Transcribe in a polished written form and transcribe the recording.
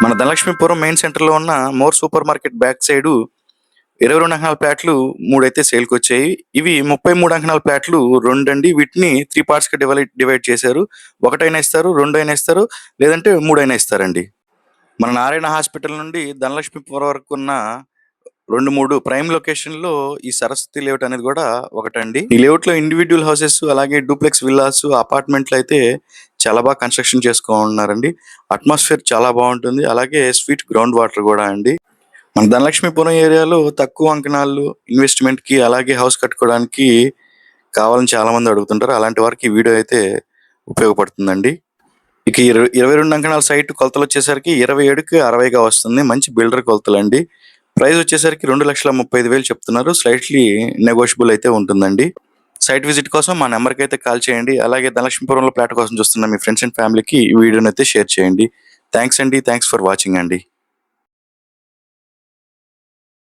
మన ధనలక్ష్మీపురం మెయిన్ సెంటర్‌లో ఉన్న more super market back side 22 అంకణాల ప్లాట్లు 3 అయితే సేల్‌కొచ్చాయి. ఇవి 33 అంకణాల ప్లాట్లు 2 అండి. వీటిని 3 పార్ట్స్‌గా డివైడ్ చేశారు. ఒకటైనా ఇస్తారు, రెండైనా ఇస్తారు, లేదంటే మూడైనా ఇస్తారండి. మన నారాయణ హాస్పిటల్ నుండి ధనలక్ష్మీపురం వరకున్న 2, 3 ప్రైమ్ లొకేషన్‌లో ఈ సరస్వతి లేఅవుట్ అనేది గూడా ఒకటండి. ఈ లేఅవుట్‌లో ఇండివిడ్యువల్ హౌసెస్ అలాగే డూప్లెక్స్ విల్లాస్, అపార్ట్మెంట్‌లయితే చాలా బాగా కన్‌స్ట్రక్షన్ చేసుకొనున్నారండి. అట్మాస్ఫియర్ చాలా బావుంటుంది. అలాగే స్వీట్ గ్రౌండ్ వాటర్ గూడా అండి. మన ధనలక్ష్మీపురం ఏరియాలో తక్కువ అంకణాలు ఇన్వెస్ట్‌మెంట్‌కి అలాగే హౌస్ కట్టుకోవడానికి కావాలని చాలామంది అడుగుతుంటారు. అలాంటి వారికి ఈ వీడియో అయితే ఉపయోగపడుతుందండి. ఇక 22 అంకణాల సైట్ కొలతలొచ్చేసరికి 27కి 60గా వస్తుంది. మంచి బిల్డర్ కొలతలండి. ప్రైస్ వచ్చేసరికి 2,35,000 చెప్తున్నారు. స్లైట్‌లీ నెగోషియబుల్ అయితే ఉంటుందండి. సైట్ విజిట్ కోసం మా నంబర్‌కైతే కాల్ చేయండి. అలాగే ధనలక్ష్మీపురంలో ఫ్లాట్ కోసం చూస్తున్న మీ ఫ్రెండ్స్ అండ్ ఫ్యామిలీకి ఈ వీడియోనైతే షేర్ చేయండి. థాంక్స్ అండి. థాంక్స్ ఫర్ వాచింగ్ అండి.